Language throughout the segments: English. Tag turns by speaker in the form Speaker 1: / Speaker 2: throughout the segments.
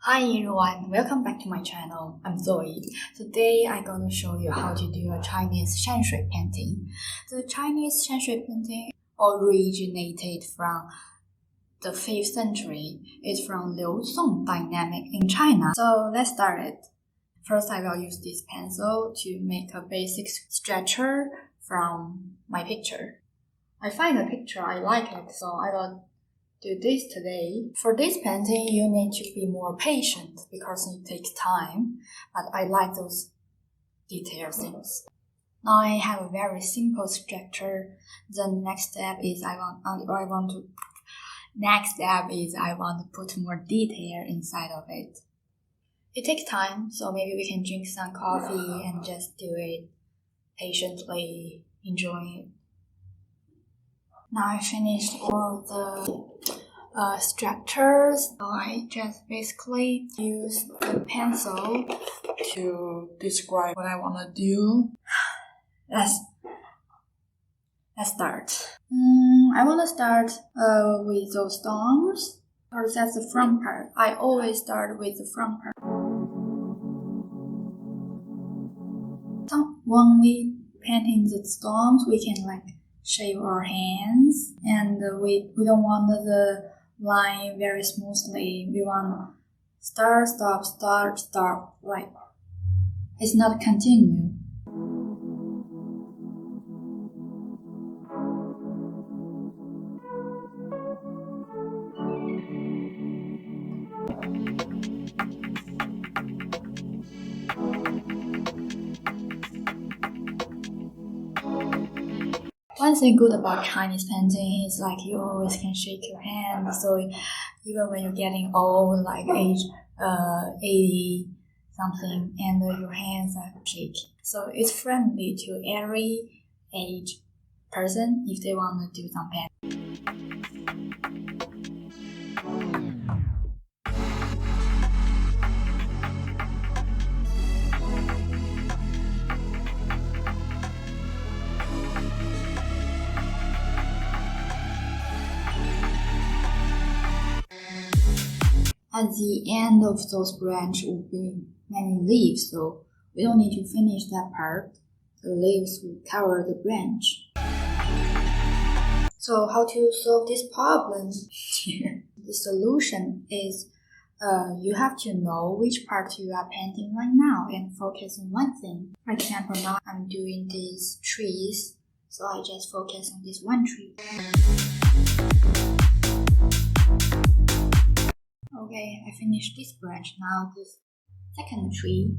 Speaker 1: Hi everyone, welcome back to my channel. I'm Zoe. Today I'm going to show you how to do a Chinese Shanshui painting. The Chinese Shanshui painting originated from the 5th century. It's from Liu Song dynamic in China. So let's start it. First I will use this pencil to make a basic structure from my picture. I find a picture I like it, so I will do this today. For this painting, you need to be more patient because it takes time, but I like those detail things. Now I have a very simple structure. The next step is I want to put more detail inside of it. It takes time, so maybe we can drink some coffee and just do it patiently, enjoying it. Now I finished all the structures. So I just basically use the pencil to describe what I want to do. Let's start. I want to start with those storms. Or that's the front part. I always start with the front part. When we painting the storms, we can shave our hands, and we don't want the line very smoothly. We want start, stop, start, stop. It's not continue. One thing good about Chinese painting is you always can shake your hand. So even when you're getting old, age 80 something, and your hands are shaky. So it's friendly to every age person if they want to do some painting. At the end of those branches will be many leaves, so we don't need to finish that part. The leaves will cover the branch. So how to solve this problem here? The solution is you have to know which part you are painting right now and focus on one thing. For example, now I'm doing these trees, so I just focus on this one tree. Okay, I finished this branch. Now this second tree.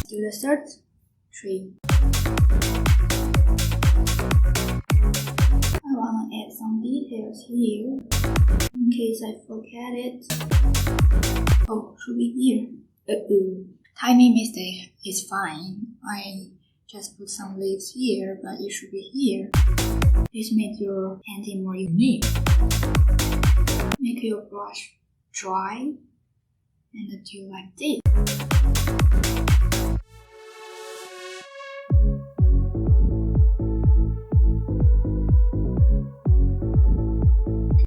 Speaker 1: Do the third tree. I want to add some details here, in case I forget it. Oh, should be here. Tiny mistake is fine. I just put some leaves here, but it should be here. This makes your painting more unique. Make your brush dry and do like this.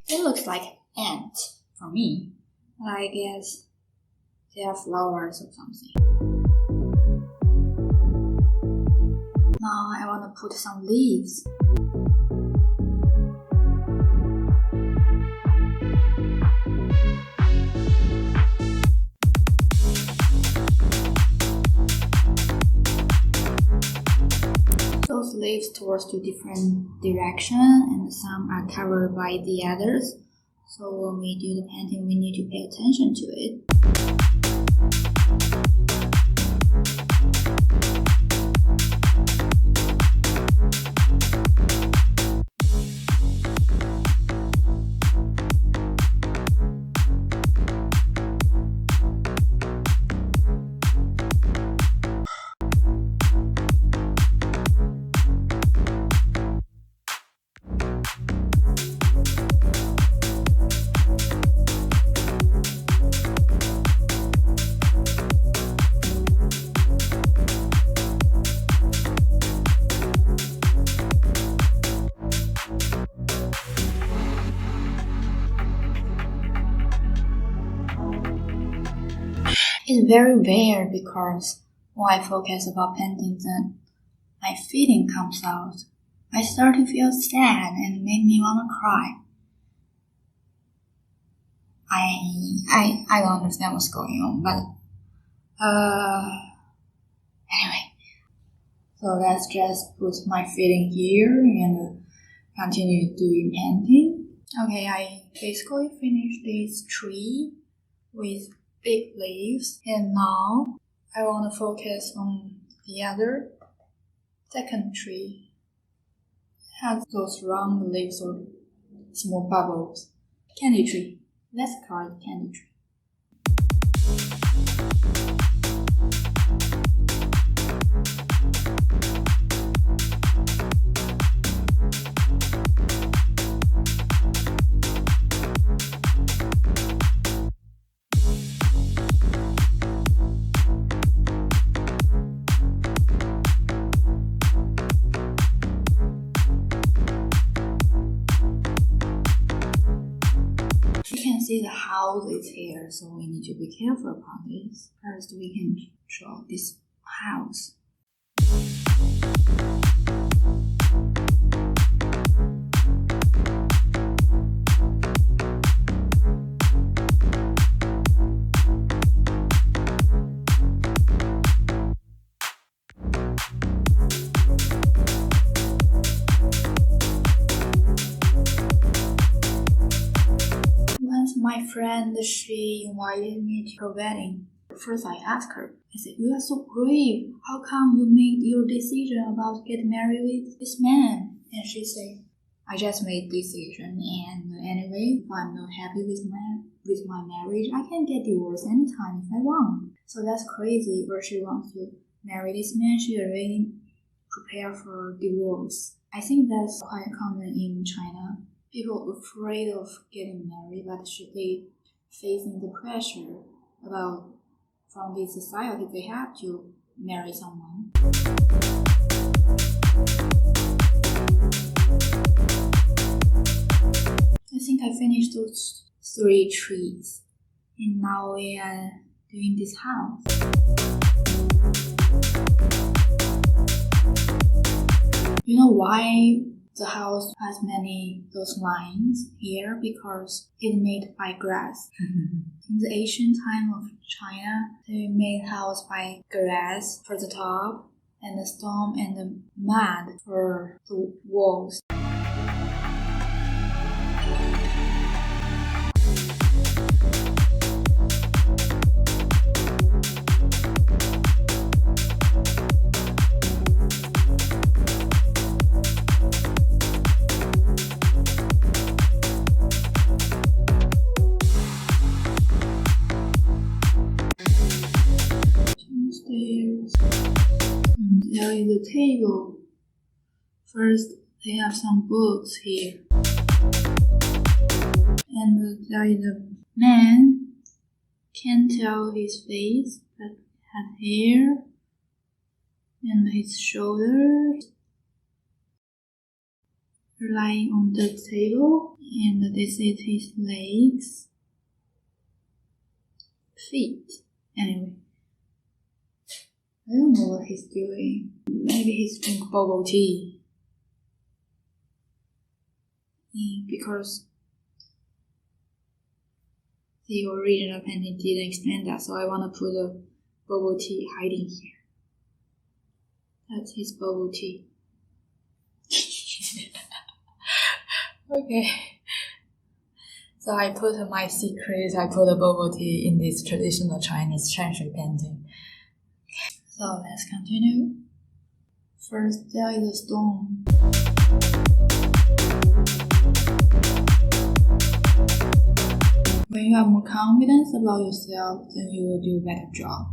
Speaker 1: It looks like ant for me. I guess they are flowers or something. Now I want to put some leaves. Those leaves towards two different directions, and some are covered by the others. So when we do the painting, we need to pay attention to it. It's very weird because when I focus about painting, then my feeling comes out. I start to feel sad and it made me want to cry. I don't understand what's going on, but anyway. So let's just put my feeling here and continue doing painting. Okay, I basically finished this tree with big leaves, and now I want to focus on the other second tree. It has those round leaves or small bubbles. Candy tree. Let's call it candy tree. You can see the house is here, so we need to be careful about this. First, we can draw this house. My friend, she invited me to her wedding. First I asked her, I said, "You are so brave. How come you made your decision about getting married with this man?" And she said, "I just made decision, and anyway, if I'm not happy with my marriage, I can get divorced anytime if I want." So that's crazy. Where she wants to marry this man, she already prepared for divorce. I think that's quite common in China. People afraid of getting married, but they facing the pressure about from the society they have to marry someone. I think I finished those 3 trees, and now we are doing this house. You know why the house has many those lines here? Because it's made by grass. In the ancient time of China, they made house by grass for the top and the stone and the mud for the walls. There is a table. First, they have some books here. And there is a man. Can't tell his face, but has hair and his shoulders. Lying on the table, and this is his legs, feet. Anyway. I don't know what he's doing. Maybe he's drinking bubble tea. Because the original painting didn't explain that, so I want to put a bubble tea hiding here. That's his bubble tea. Okay. So I put my secret, I put a bubble tea in this traditional Chinese Shanshui painting. So let's continue. First, there is a stone. When you have more confidence about yourself, then you will do a better job.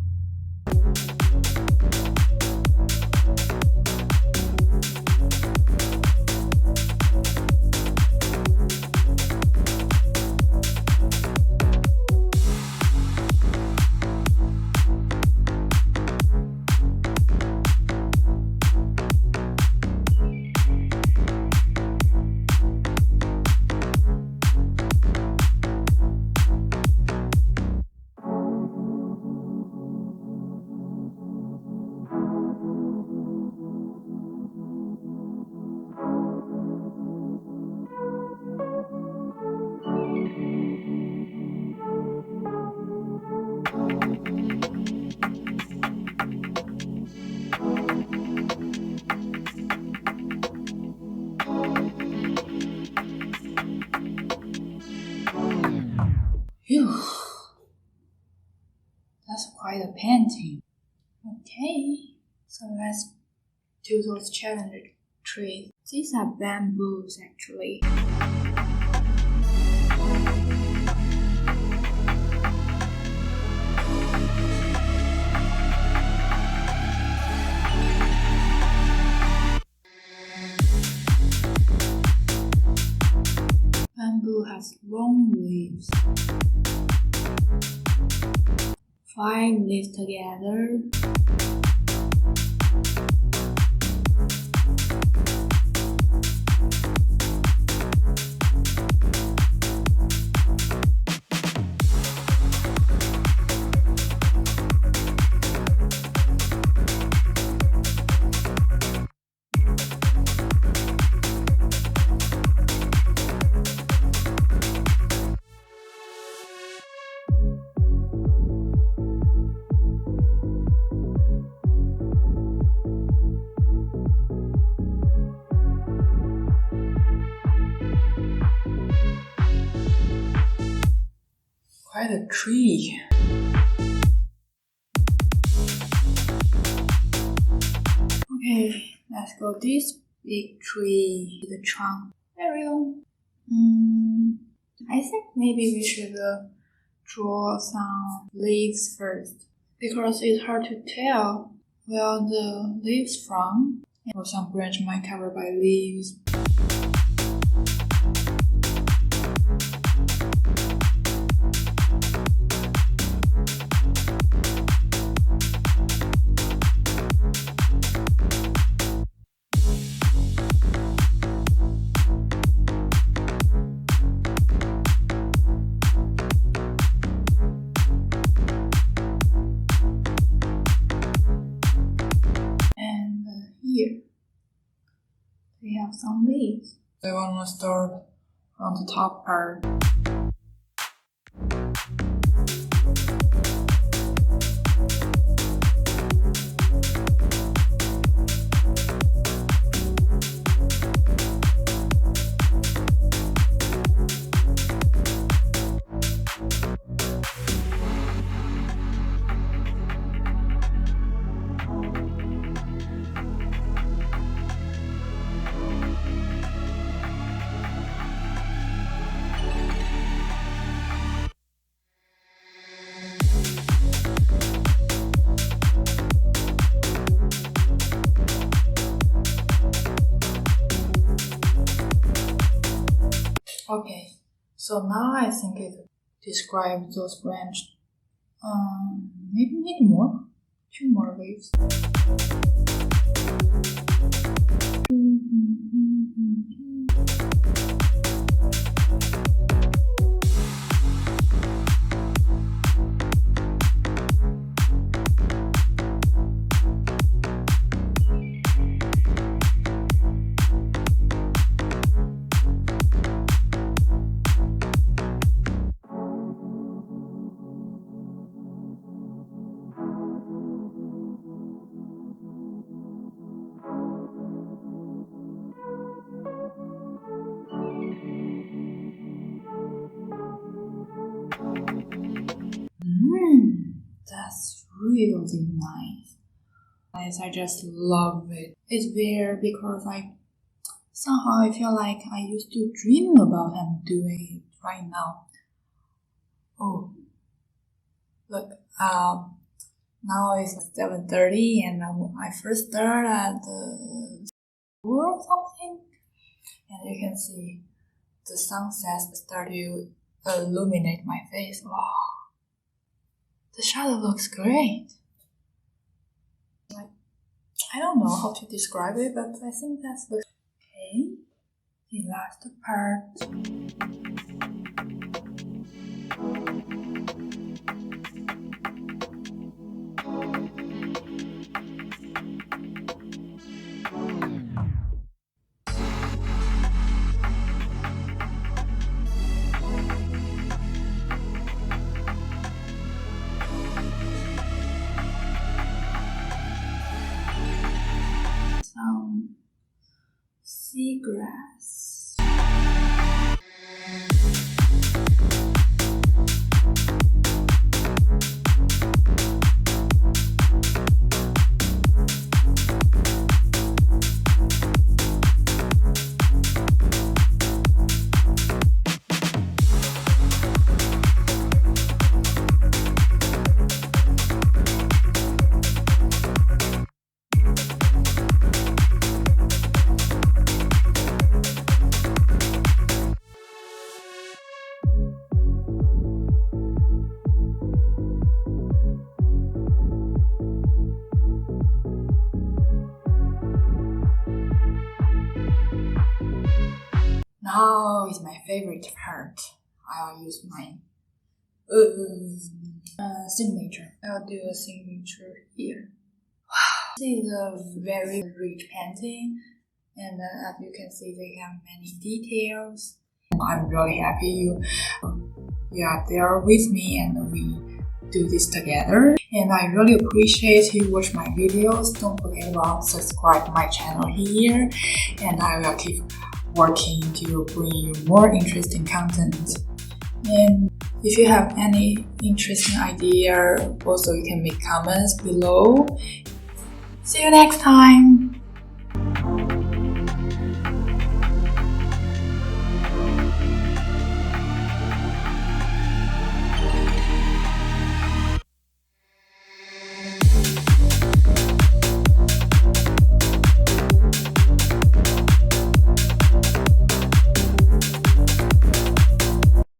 Speaker 1: quite a painting. Okay, so let's do those challenge trees. These are bamboos actually. Bamboo has long leaves. 5 leaves together. Quite a tree. Okay, let's go this big tree. The trunk very long. I think maybe we should draw some leaves first, because it's hard to tell where the leaves from. Or some branch might covered by leaves. Here we have some leaves. I want to start from the top part. Okay, so now I think it describes those branches. Maybe need more. 2 more leaves. That's really nice. I just love it. It's weird because somehow I feel like I used to dream about and doing it right now. Oh, look, now it's 7:30 and I first started at the 4 or something, and you can see the sunset start to illuminate my face. Wow, the shadow looks great. I don't know how to describe it, but I think that's the okay. The last part. Some seagrass. now is my favorite part. I'll use my signature. I'll do a signature here. Wow, this is a very rich painting, and as you can see, they have many details. I'm really happy you are there with me and we do this together. And I really appreciate you watch my videos. Don't forget about subscribe to my channel here, and I will keep working to bring you more interesting content. And if you have any interesting idea, also you can make comments below. See you next time!